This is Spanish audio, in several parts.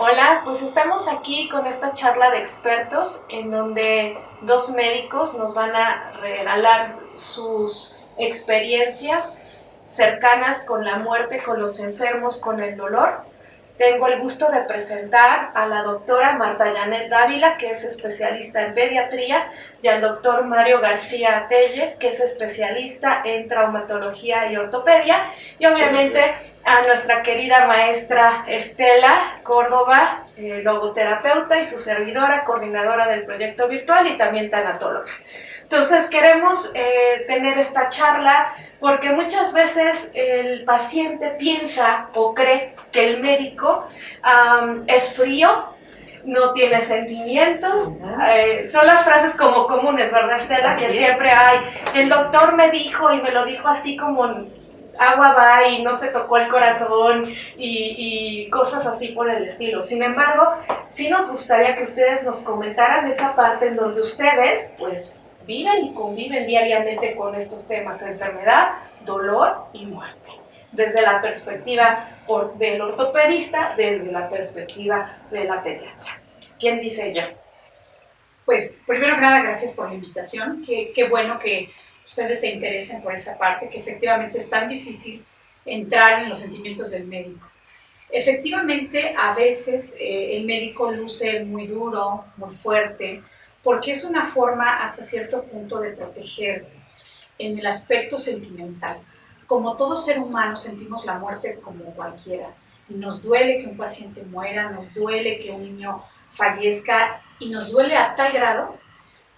Hola, pues estamos aquí con esta charla de expertos en donde dos médicos nos van a regalar sus experiencias cercanas con la muerte, con los enfermos, con el dolor. Tengo el gusto de presentar a la doctora Marta Janet Dávila, que es especialista en pediatría, y al doctor Mario García Telles, que es especialista en traumatología y ortopedia, y obviamente a nuestra querida maestra Estela Córdoba, logoterapeuta, y su servidora, coordinadora del proyecto virtual y también tanatóloga. Entonces queremos tener esta charla porque muchas veces el paciente piensa o cree que el médico es frío, no tiene sentimientos. Son las frases como comunes, ¿verdad, Estela? Así que siempre hay, el doctor me dijo y me lo dijo así como agua va y no se tocó el corazón y cosas así por el estilo. Sin embargo, sí nos gustaría que ustedes nos comentaran esa parte en donde ustedes, pues, viven y conviven diariamente con estos temas: enfermedad, dolor y muerte, desde la perspectiva del ortopedista, desde la perspectiva de la pediatra. ¿Quién dice yo? Pues, primero que nada, gracias por la invitación. Qué bueno que ustedes se interesen por esa parte, que efectivamente es tan difícil entrar en los sentimientos del médico. Efectivamente, a veces el médico luce muy duro, muy fuerte, porque es una forma hasta cierto punto de protegerte en el aspecto sentimental. Como todo ser humano sentimos la muerte como cualquiera, y nos duele que un paciente muera, nos duele que un niño fallezca, y nos duele a tal grado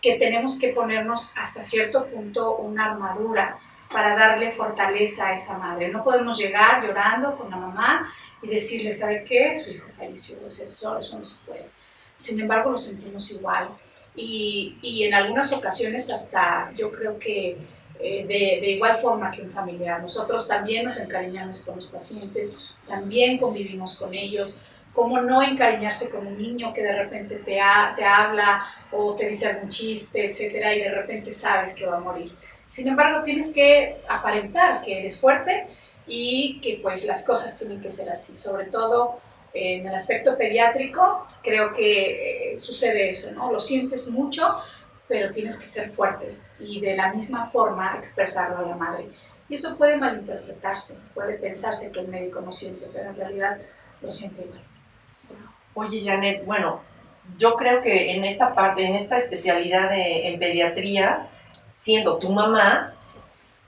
que tenemos que ponernos hasta cierto punto una armadura para darle fortaleza a esa madre. No podemos llegar llorando con la mamá y decirle, ¿sabe qué? Su hijo falleció, eso no se puede. Sin embargo, lo sentimos igual, y en algunas ocasiones hasta yo creo que de igual forma que un familiar. Nosotros también nos encariñamos con los pacientes, también convivimos con ellos. ¿Cómo no encariñarse con un niño que de repente te habla o te dice algún chiste, etcétera, y de repente sabes que va a morir? Sin embargo, tienes que aparentar que eres fuerte y que pues las cosas tienen que ser así. Sobre todo en el aspecto pediátrico, creo que sucede eso, ¿no? Lo sientes mucho, pero tienes que ser fuerte y de la misma forma expresarlo a la madre. Y eso puede malinterpretarse, puede pensarse que el médico no siente, pero en realidad lo siente igual. Oye, Janet, bueno, yo creo que en esta parte, en esta especialidad en pediatría, siendo tu mamá,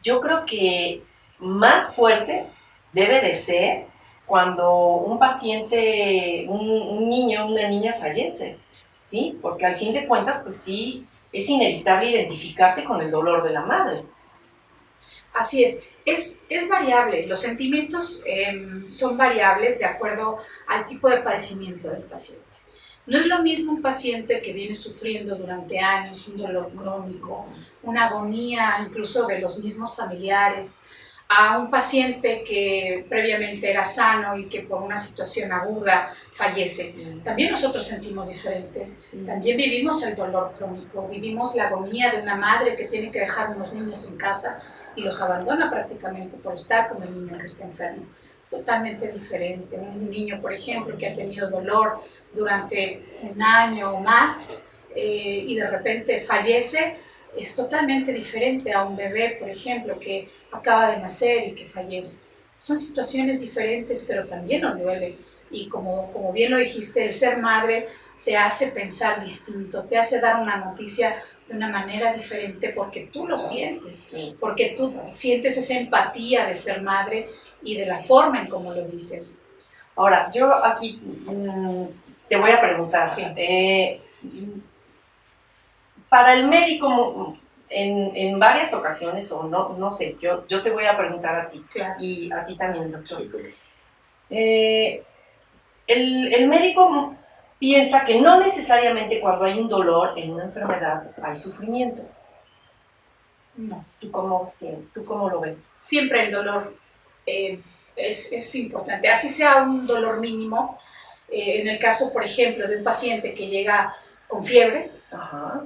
yo creo que más fuerte debe de ser cuando un paciente, un niño, una niña fallece, ¿sí? Porque al fin de cuentas, pues sí, es inevitable identificarte con el dolor de la madre. Así es variable. Los sentimientos son variables de acuerdo al tipo de padecimiento del paciente. No es lo mismo un paciente que viene sufriendo durante años un dolor crónico, una agonía incluso de los mismos familiares, a un paciente que previamente era sano y que por una situación aguda fallece. También nosotros sentimos diferente. También vivimos el dolor crónico, vivimos la agonía de una madre que tiene que dejar unos niños en casa y los abandona prácticamente por estar con el niño que está enfermo. Es totalmente diferente. Un niño, por ejemplo, que ha tenido dolor durante un año o más y de repente fallece, es totalmente diferente a un bebé, por ejemplo, que acaba de nacer y que fallece. Son situaciones diferentes, pero también nos duele. Y como bien lo dijiste, el ser madre te hace pensar distinto, te hace dar una noticia de una manera diferente porque tú lo sientes, porque tú sientes esa empatía de ser madre y de la forma en cómo lo dices. Ahora, yo aquí te voy a preguntar, Sí. Para el médico, en varias ocasiones, o no sé, yo te voy a preguntar a ti, claro, y a ti también, doctor. El médico piensa que no necesariamente cuando hay un dolor en una enfermedad hay sufrimiento. No. ¿Tú cómo lo ves? Siempre el dolor es importante, así sea un dolor mínimo. En el caso, por ejemplo, de un paciente que llega con fiebre, Ajá.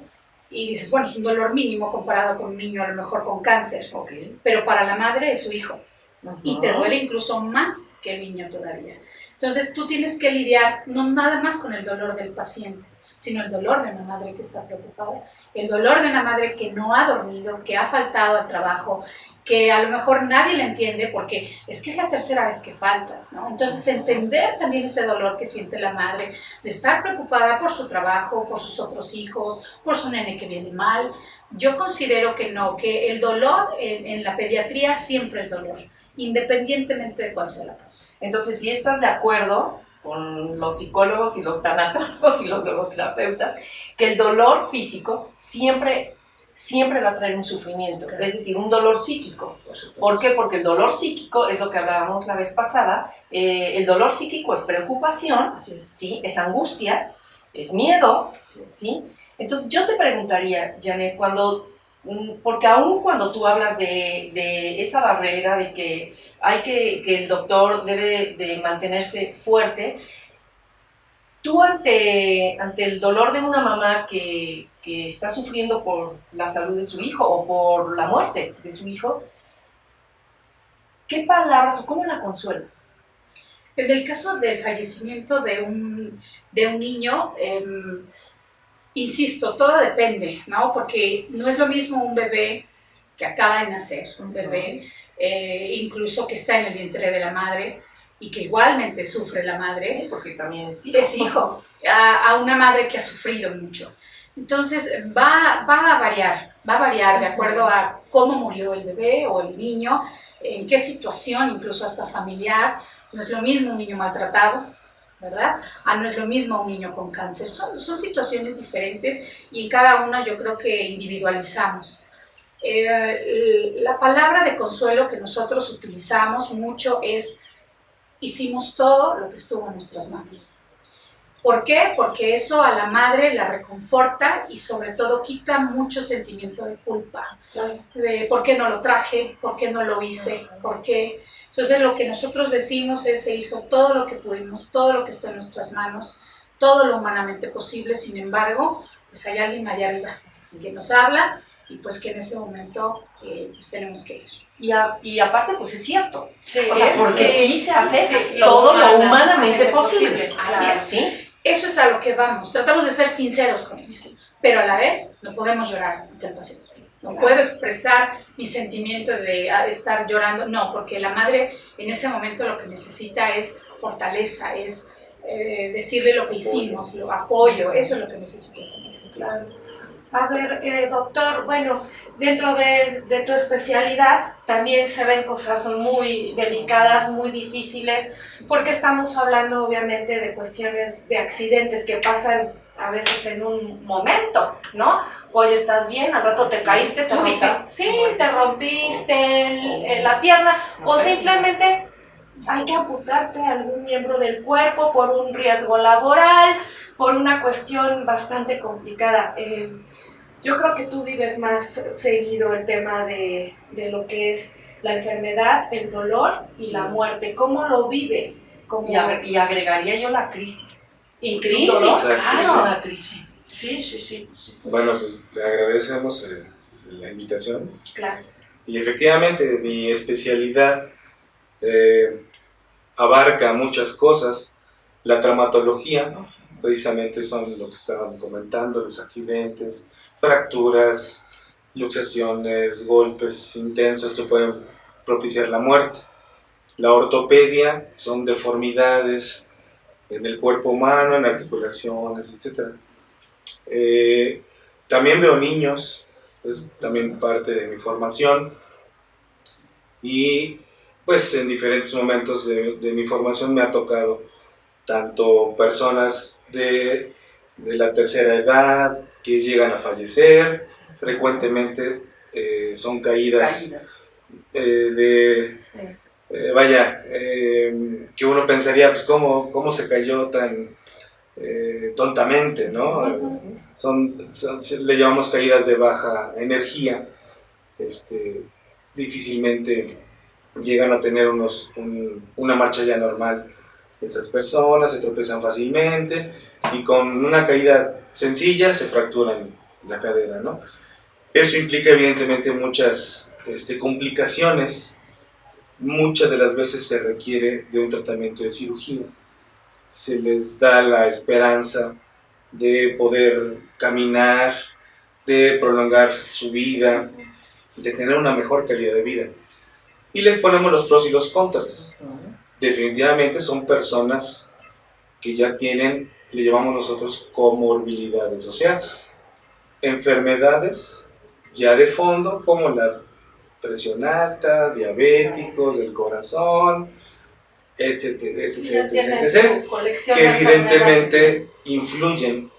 Y dices, bueno, es un dolor mínimo comparado con un niño a lo mejor con cáncer, Okay. Pero para la madre es su hijo, Uh-huh. Y te duele incluso más que el niño todavía. Entonces tú tienes que lidiar no nada más con el dolor del paciente, sino el dolor de una madre que está preocupada, el dolor de una madre que no ha dormido, que ha faltado al trabajo, que a lo mejor nadie le entiende porque es que es la tercera vez que faltas, ¿no? Entonces entender también ese dolor que siente la madre de estar preocupada por su trabajo, por sus otros hijos, por su nene que viene mal. Yo considero que no, que el dolor en la pediatría siempre es dolor, independientemente de cuál sea la causa. Entonces, si estás de acuerdo con los psicólogos y los tanatólogos y los logoterapeutas, que el dolor físico siempre va a traer un sufrimiento, claro. Es decir, un dolor psíquico. ¿Por qué? Porque el dolor psíquico es lo que hablábamos la vez pasada, el dolor psíquico es preocupación, ¿sí? Es angustia, es miedo, ¿sí? Entonces yo te preguntaría, Janet, porque aún cuando tú hablas de esa barrera, de que que el doctor debe de mantenerse fuerte, tú ante el dolor de una mamá que está sufriendo por la salud de su hijo o por la muerte de su hijo, ¿qué palabras o cómo la consuelas? En el caso del fallecimiento de un niño, insisto, todo depende, ¿no? Porque no es lo mismo un bebé que acaba de nacer, un bebé incluso que está en el vientre de la madre y que igualmente sufre la madre, sí, porque también es hijo, a una madre que ha sufrido mucho. Entonces va a variar de acuerdo a cómo murió el bebé o el niño, en qué situación, incluso hasta familiar. No es lo mismo un niño maltratado, ¿verdad? No es lo mismo un niño con cáncer. Son situaciones diferentes y en cada una yo creo que individualizamos. La palabra de consuelo que nosotros utilizamos mucho es: hicimos todo lo que estuvo en nuestras manos. ¿Por qué? Porque eso a la madre la reconforta y sobre todo quita mucho sentimiento de culpa. Claro. De ¿por qué no lo traje? ¿Por qué no lo hice? ¿Por qué? Entonces lo que nosotros decimos es: se hizo todo lo que pudimos, todo lo que está en nuestras manos, todo lo humanamente posible. Sin embargo, pues hay alguien allá arriba que nos habla y pues que en ese momento pues tenemos que ir. Y aparte, pues es cierto. Sí, o sea, porque sí se hace todo lo humanamente posible. Así es, ¿sí? Eso es a lo que vamos. Tratamos de ser sinceros con ellos, pero a la vez no podemos llorar ante el paciente. No puedo expresar mi sentimiento de estar llorando, no, porque la madre en ese momento lo que necesita es fortaleza, es decirle lo que hicimos, apoyo, eso es lo que necesita. Claro. A ver, doctor, bueno, dentro de tu especialidad también se ven cosas muy delicadas, muy difíciles, porque estamos hablando obviamente de cuestiones de accidentes que pasan a veces en un momento, ¿no? Hoy estás bien, al rato te caíste, te rompiste la pierna, o simplemente hay que amputarte algún miembro del cuerpo por un riesgo laboral, por una cuestión bastante complicada. Yo creo que tú vives más seguido el tema de lo que es la enfermedad, el dolor y la muerte. ¿Cómo lo vives? Y agregaría yo la crisis. Y crisis, claro. Una crisis. Sí. Bueno, pues le agradecemos la invitación. Claro. Y efectivamente mi especialidad abarca muchas cosas. La traumatología, precisamente son lo que estaban comentando, los accidentes, fracturas, luxaciones, golpes intensos que pueden propiciar la muerte. La ortopedia son deformidades en el cuerpo humano, en articulaciones, etc. También veo niños, es también parte de mi formación, y pues en diferentes momentos de mi formación me ha tocado tanto personas de la tercera edad que llegan a fallecer, frecuentemente son caídas. Que uno pensaría, pues, ¿cómo se cayó tan tontamente, ¿no? Le llamamos caídas de baja energía. Difícilmente llegan a tener una marcha ya normal. Esas personas se tropiezan fácilmente y con una caída sencilla se fracturan la cadera, ¿no? Eso implica evidentemente muchas complicaciones. Muchas de las veces se requiere de un tratamiento de cirugía. se les da la esperanza de poder caminar, de prolongar su vida, de tener una mejor calidad de vida. Y les ponemos los pros y los contras. Definitivamente son personas que ya tienen, le llamamos nosotros comorbilidades, o sea, enfermedades ya de fondo como la presión alta, diabéticos del corazón, etcétera, etcétera, que evidentemente influyen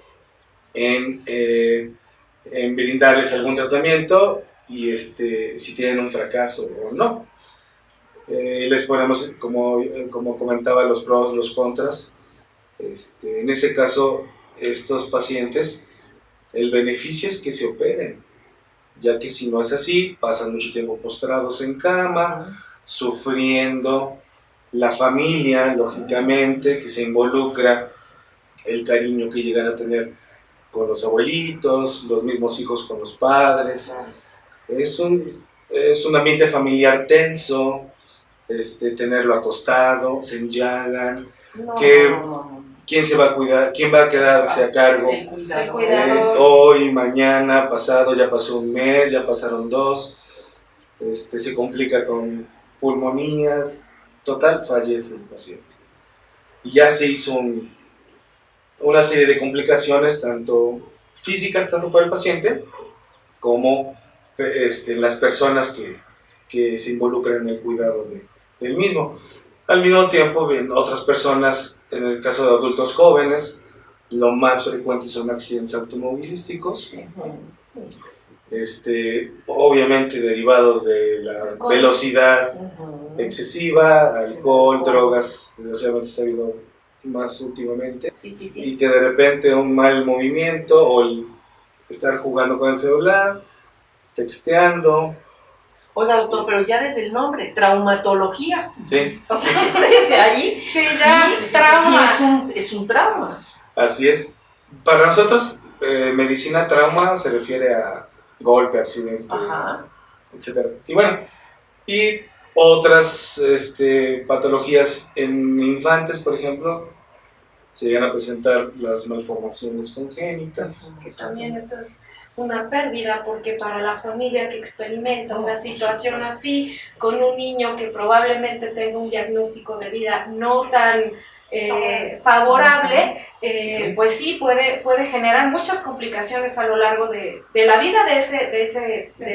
en brindarles algún tratamiento y si tienen un fracaso o no. Les ponemos, como comentaba, los pros, los contras. En ese caso, estos pacientes, el beneficio es que se operen, ya que si no es así, pasan mucho tiempo postrados en cama, sufriendo. La familia, lógicamente, que se involucra, el cariño que llegan a tener con los abuelitos, los mismos hijos con los padres. Es un ambiente familiar tenso, tenerlo acostado, se enllagan, ¿quién se va a cuidar? ¿Quién va a quedarse a cargo? El cuidador. Hoy, mañana, pasado, ya pasó un mes, ya pasaron 2, se complica con pulmonías, total, fallece el paciente. Y ya se hizo una serie de complicaciones, tanto físicas, tanto para el paciente, como las personas que se involucran en el cuidado del mismo. Al mismo tiempo, bien, otras personas, en el caso de adultos jóvenes, lo más frecuente son accidentes automovilísticos, obviamente derivados de la velocidad excesiva, alcohol, drogas, desgraciadamente está habiendo más últimamente, y que de repente un mal movimiento o el estar jugando con el celular, texteando. Oiga, doctor, pero ya desde el nombre, traumatología. Sí. O sea, desde ahí. Sí, ya, trauma. Sí, es un trauma. Así es. Para nosotros, medicina trauma se refiere a golpe, accidente, etc. Y bueno, y otras patologías en infantes, por ejemplo, se llegan a presentar las malformaciones congénitas. Que también eso es una pérdida, porque para la familia que experimenta una situación así, con un niño que probablemente tenga un diagnóstico de vida no tan favorable, pues sí, puede generar muchas complicaciones a lo largo de la vida de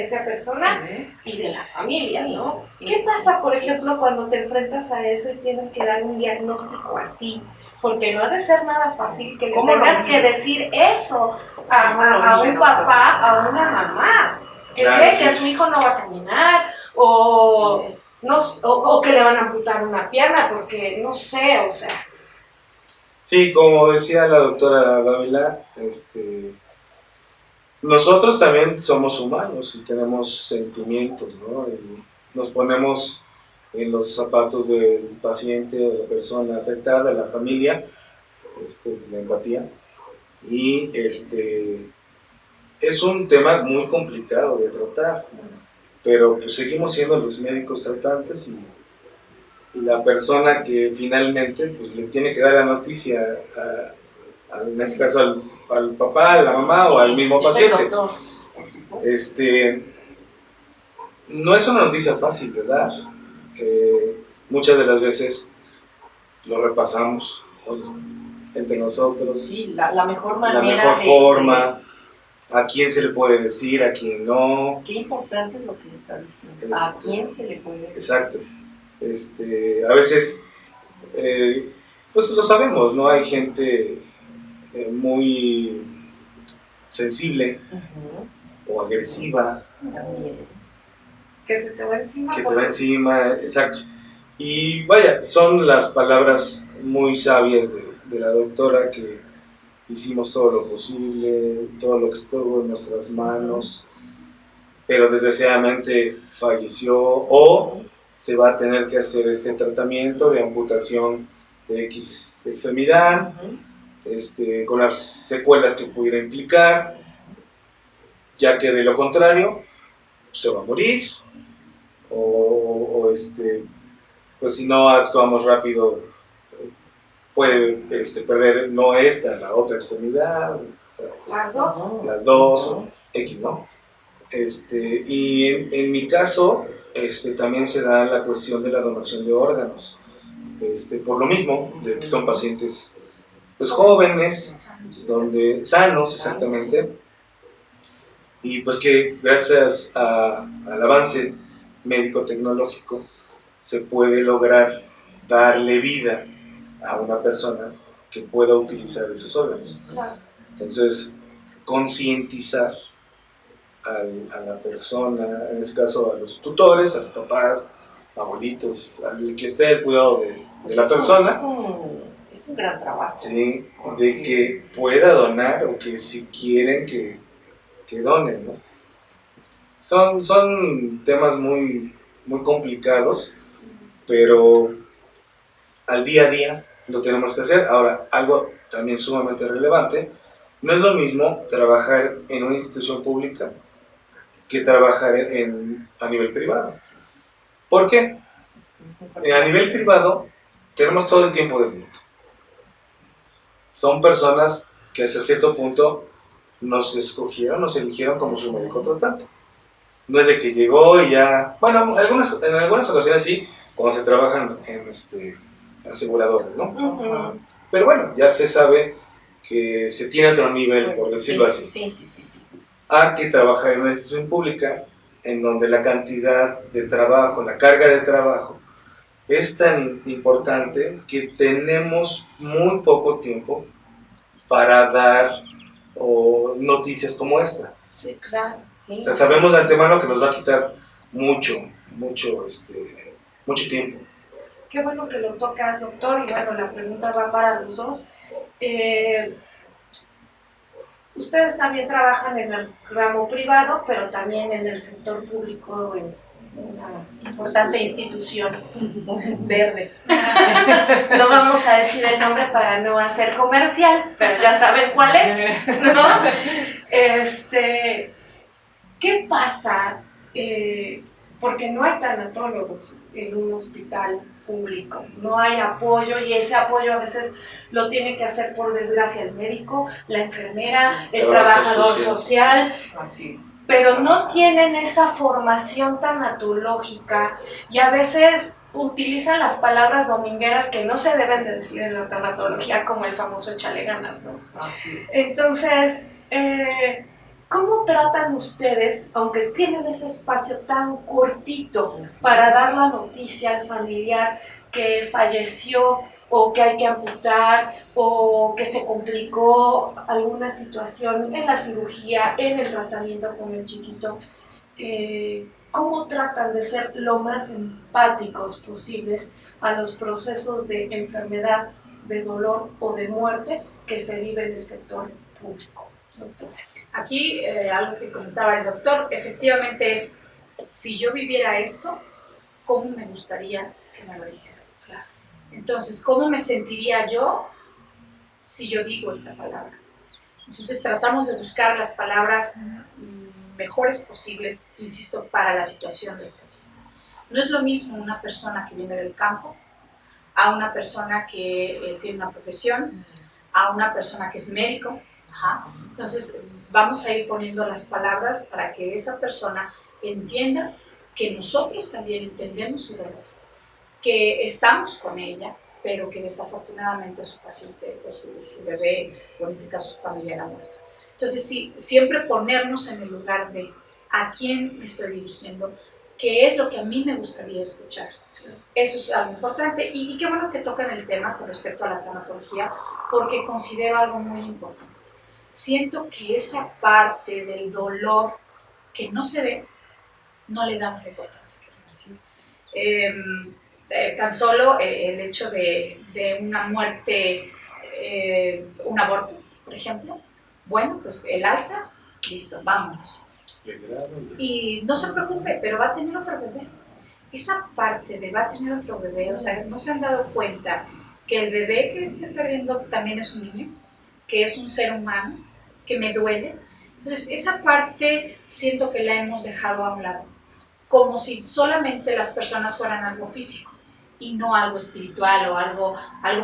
esa persona y de la familia, ¿no? ¿Qué pasa, por ejemplo, cuando te enfrentas a eso y tienes que dar un diagnóstico así? Porque no ha de ser nada fácil que le tengas que decir eso a un papá, a una mamá, que cree que su hijo no va a caminar, o que le van a amputar una pierna, porque no sé, o sea. Sí, como decía la doctora Dávila, nosotros también somos humanos y tenemos sentimientos, ¿no? Y nos ponemos en los zapatos del paciente, de la persona afectada, de la familia. Esto es la empatía. Y es un tema muy complicado de tratar, pero pues seguimos siendo los médicos tratantes y la persona que finalmente pues, le tiene que dar la noticia, en este caso al papá, a la mamá o al mismo paciente. No es una noticia fácil de dar. Muchas de las veces lo repasamos entre nosotros. Sí, la mejor manera. La mejor forma. ¿A quién se le puede decir? ¿A quién no? Qué importante es lo que está diciendo. ¿A quién se le puede decir? Exacto. A veces, pues lo sabemos, ¿no? Hay gente muy sensible o agresiva. Que se te va encima. Que te va encima, exacto. Y vaya, son las palabras muy sabias de la doctora, que hicimos todo lo posible, todo lo que estuvo en nuestras manos, pero desgraciadamente falleció o se va a tener que hacer este tratamiento de amputación de X extremidad, con las secuelas que pudiera implicar, ya que de lo contrario se va a morir, o pues si no actuamos rápido puede perder no esta, la otra extremidad, o sea, Las dos. las dos, X, ¿no? Y en mi caso, también se da la cuestión de la donación de órganos, por lo mismo, de que son pacientes pues jóvenes, donde sanos exactamente, y pues que gracias al avance médico-tecnológico se puede lograr darle vida a una persona que pueda utilizar esos órganos. Claro. Entonces, concientizar a la persona, en este caso a los tutores, a los papás, abuelitos, al que esté al cuidado de la persona, es un gran trabajo. sí, de que pueda donar o que si quieren que donen, ¿no? Son temas muy, muy complicados, pero al día a día lo tenemos que hacer. Ahora, algo también sumamente relevante, no es lo mismo trabajar en una institución pública que trabajar a nivel privado. ¿Por qué? A nivel privado tenemos todo el tiempo del mundo. Son personas que hasta cierto punto nos escogieron, nos eligieron como su médico tratante. No es de que llegó y ya... Bueno, en algunas ocasiones sí, cuando se trabajan en aseguradoras, ¿no? Uh-huh. Pero bueno, ya se sabe que se tiene otro nivel, por decirlo así. Sí. A que trabajar en una institución pública en donde la cantidad de trabajo, la carga de trabajo es tan importante que tenemos muy poco tiempo para dar noticias como esta. Sí, claro. Sí. O sea, sabemos de antemano que nos va a quitar mucho tiempo. Qué bueno que lo tocas, doctor, y bueno, la pregunta va para los dos. Ustedes también trabajan en el ramo privado, pero también en el sector público, en una importante institución verde. No vamos a decir el nombre para no hacer comercial, pero ya saben cuál es, ¿no? ¿Qué pasa? Porque no hay tanatólogos en un hospital público, no hay apoyo y ese apoyo a veces lo tiene que hacer por desgracia el médico, la enfermera, el trabajador social, Así es. pero no tienen esa formación tanatológica y a veces utilizan las palabras domingueras que no se deben de decir en la tanatología, como el famoso échale ganas, ¿no? Así es. Entonces, ¿cómo tratan ustedes, aunque tienen ese espacio tan cortito para dar la noticia al familiar que falleció o que hay que amputar o que se complicó alguna situación en la cirugía, en el tratamiento con el chiquito? ¿Cómo tratan de ser lo más empáticos posibles a los procesos de enfermedad, de dolor o de muerte que se vive en el sector público, doctor? Aquí algo que comentaba el doctor, efectivamente es, si yo viviera esto, ¿cómo me gustaría que me lo dijera? Claro. Entonces, ¿cómo me sentiría yo si yo digo esta palabra? Entonces tratamos de buscar las palabras mejores posibles, insisto, para la situación del paciente. No es lo mismo una persona que viene del campo a una persona que tiene una profesión, a una persona que es médico. Entonces, vamos a ir poniendo las palabras para que esa persona entienda que nosotros también entendemos su dolor, que estamos con ella, pero que desafortunadamente su paciente o su bebé, o en este caso su familiar, ha muerto. Entonces, sí, siempre ponernos en el lugar de a quién me estoy dirigiendo, qué es lo que a mí me gustaría escuchar. Eso es algo importante y qué bueno que tocan el tema con respecto a la tanatología, porque considero algo muy importante. Siento que esa parte del dolor que no se ve, no le damos la importancia que necesita. Tan solo el hecho de una muerte, un aborto, por ejemplo, bueno, pues el alta, listo, vámonos. Y no se preocupe, pero va a tener otro bebé. Esa parte de va a tener otro bebé, o sea, no se han dado cuenta que el bebé que esté perdiendo también es un niño, que es un ser humano, que me duele. Entonces, esa parte siento que la hemos dejado a un lado, como si solamente las personas fueran algo físico. y no algo espiritual o algo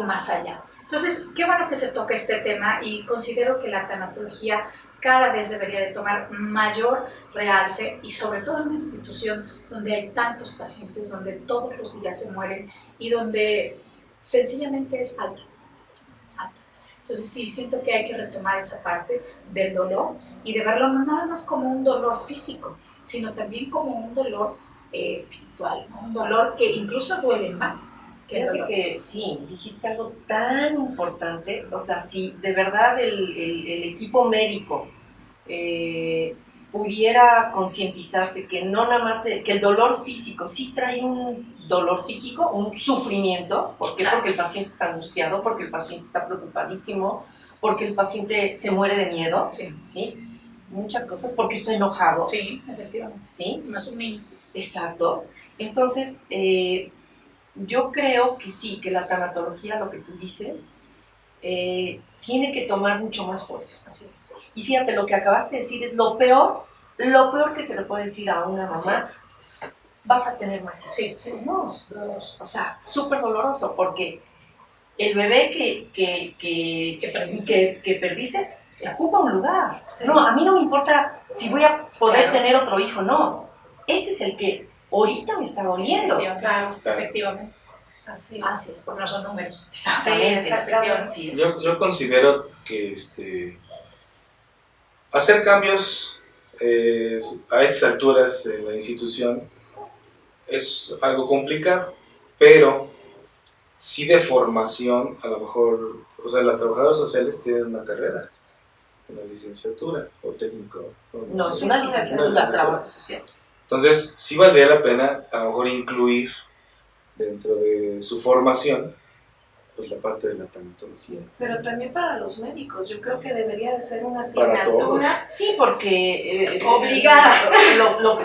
más allá. Entonces, qué bueno que se toca este tema y considero que la tanatología cada vez debería de tomar mayor realce y sobre todo en una institución donde hay tantos pacientes, donde todos los días se mueren y donde sencillamente es alta. Entonces sí, siento que hay que retomar esa parte del dolor y de verlo no nada más como un dolor físico, sino también como un dolor espiritual, ¿no? Un dolor que incluso duele más que el dolor físico. Sí, dijiste algo tan importante, o sea, si de verdad el equipo médico pudiera concientizarse que no nada más, que el dolor físico sí trae un dolor psíquico, un sufrimiento. ¿Por qué? Claro. Porque el paciente está angustiado, porque el paciente está preocupadísimo, porque el paciente se muere de miedo, ¿sí? Muchas cosas, porque está enojado. Sí, efectivamente. ¿Sí? Más un niño. Exacto. Entonces, yo creo que sí, que la tanatología, lo que tú dices, tiene que tomar mucho más fuerza. Así es. Y fíjate, lo que acabaste de decir es lo peor que se le puede decir a una mamá. Vas a tener más hijos. Sí, No, doloroso. O sea, súper doloroso, porque el bebé que perdiste ocupa un lugar. Sí. No, a mí no me importa si voy a poder Claro. tener otro hijo, no. Este es el que ahorita me está doliendo. Claro, efectivamente. Así es. Así es, porque no son números. Exactamente, Sí, exactamente. así es. Yo considero que hacer cambios a estas alturas en la institución es algo complicado, pero sí de formación, a lo mejor, o sea, las trabajadoras sociales tienen una carrera, una licenciatura o técnico. No, sé. es una licenciatura, trabajo social. Entonces, sí valdría la pena a lo mejor incluir dentro de su formación pues la parte de la tanatología. Pero también para los médicos, yo creo que debería de ser una Para asignatura Sí, porque obligada.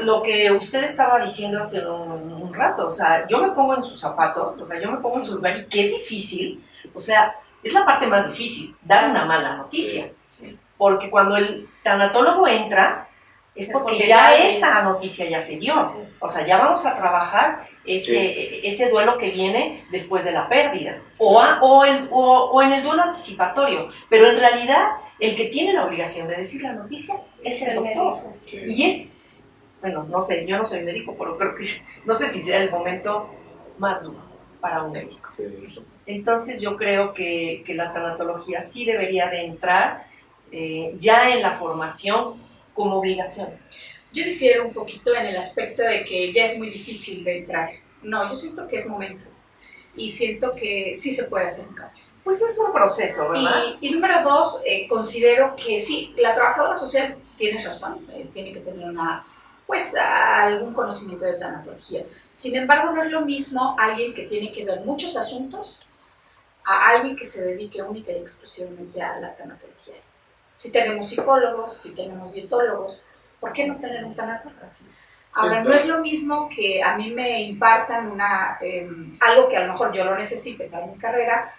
lo que usted estaba diciendo hace un rato, o sea, yo me pongo en sus zapatos, o sea, yo me pongo en su lugar y qué difícil, o sea, es la parte más difícil, dar una mala noticia. Sí. Porque cuando el tanatólogo entra, es porque porque ya ya esa noticia ya se dio. Sí, sí. O sea, ya vamos a trabajar ese duelo que viene después de la pérdida. O en el duelo anticipatorio. Pero en realidad, el que tiene la obligación de decir la noticia es el doctor. médico. Sí. Y es, bueno, no sé, yo no soy médico, pero creo que no sé si sea el momento más duro para un médico. Sí. Entonces yo creo que la tanatología sí debería de entrar ya en la formación como obligación. Yo difiero un poquito en el aspecto de que ya es muy difícil de entrar. No, yo siento que es momento y siento que sí se puede hacer un cambio. Pues es un proceso, ¿verdad? Y número dos, considero que sí, la trabajadora social, tienes razón, tiene que tener algún conocimiento de tanatología. Sin embargo, no es lo mismo alguien que tiene que ver muchos asuntos a alguien que se dedique única y exclusivamente a la tanatología. Si tenemos psicólogos, si tenemos dietólogos, ¿por qué no tener un tanatólogo? Ahora, no es lo mismo que a mí me impartan algo que a lo mejor yo lo necesite para mi carrera,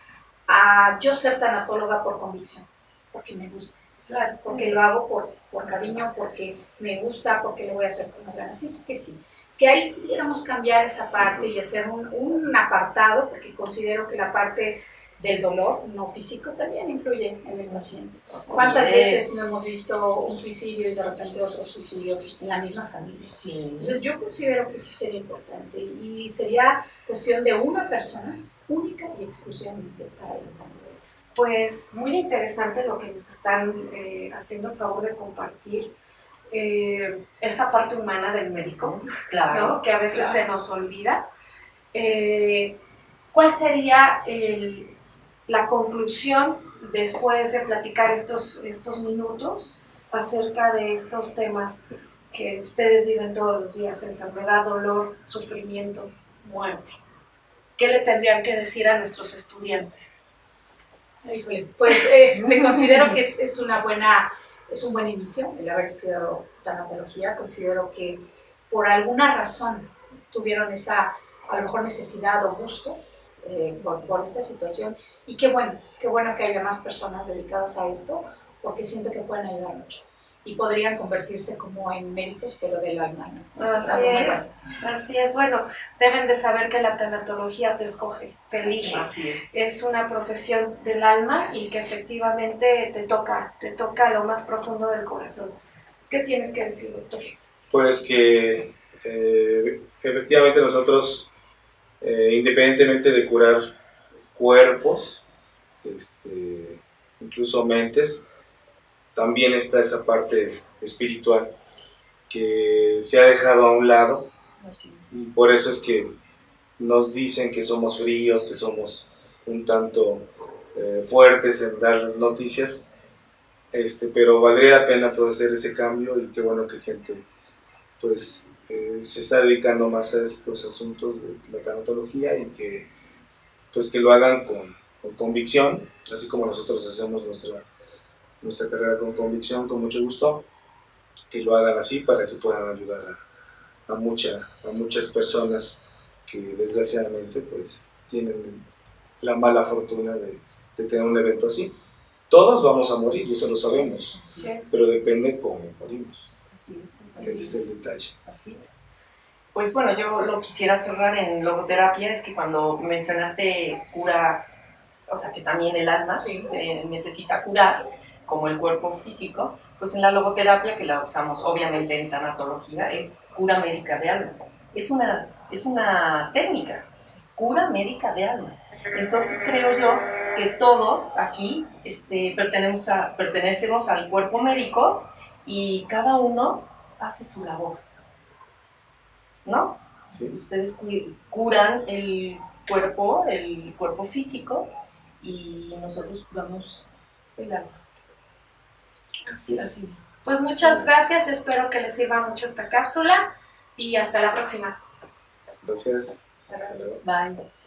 a yo ser tanatóloga por convicción, porque me gusta, claro, porque lo hago por cariño, porque me gusta, porque lo voy a hacer con más ganas. Siento que sí, que ahí pudiéramos cambiar esa parte y hacer un apartado, porque considero que la parte del dolor no físico también influye en el paciente. ¿Cuántas veces no hemos visto un suicidio y de repente otro suicidio en la misma familia? Sí. Entonces yo considero que sí sería importante y sería cuestión de una persona única y exclusivamente para el paciente. Pues muy interesante lo que nos están haciendo el favor de compartir. Esa parte humana del médico, Claro, ¿no? Que a veces claro. se nos olvida. ¿Cuál sería la conclusión después de platicar estos minutos acerca de estos temas que ustedes viven todos los días: enfermedad, dolor, sufrimiento, muerte? ¿Qué le tendrían que decir a nuestros estudiantes? Híjole, pues considero que es un buen inicio el haber estudiado tanatología. Considero que por alguna razón tuvieron esa, a lo mejor, necesidad o gusto por esta situación, y qué bueno que haya más personas dedicadas a esto, porque siento que pueden ayudar mucho. y podrían convertirse como en médicos, pero del alma, ¿no? Entonces, Así es. Bueno, deben de saber que la tanatología te escoge, te elige. Así es. Es una profesión del alma y que efectivamente te toca lo más profundo del corazón. ¿Qué tienes que decir, doctor? Pues que efectivamente nosotros, independientemente de curar cuerpos, incluso mentes, también está esa parte espiritual que se ha dejado a un lado, Así es. y por eso es que nos dicen que somos fríos, que somos un tanto fuertes en dar las noticias, pero valdría la pena pues, hacer ese cambio, y qué bueno que gente pues se está dedicando más a estos asuntos de la tanatología, y que pues que lo hagan con convicción, así como nosotros hacemos nuestra carrera con convicción, con mucho gusto, que lo hagan así para que puedan ayudar a muchas personas que desgraciadamente pues tienen la mala fortuna de tener un evento así. Todos vamos a morir, y eso lo sabemos, Así es. pero depende cómo morimos. Así es. Ese es el detalle. Así es. Pues bueno, yo lo quisiera cerrar en logoterapia, es que cuando mencionaste cura, o sea que también el alma se necesita curar, como el cuerpo físico, pues en la logoterapia, que la usamos obviamente en tanatología, es cura médica de almas. Es una técnica, cura médica de almas. Entonces creo yo que todos aquí pertenecemos al cuerpo médico y cada uno hace su labor, ¿no? ¿Sí? Ustedes curan el cuerpo físico, y nosotros curamos el alma. Así es. Así. Pues muchas gracias, espero que les sirva mucho esta cápsula y hasta la próxima. Gracias. Hasta luego. Bye.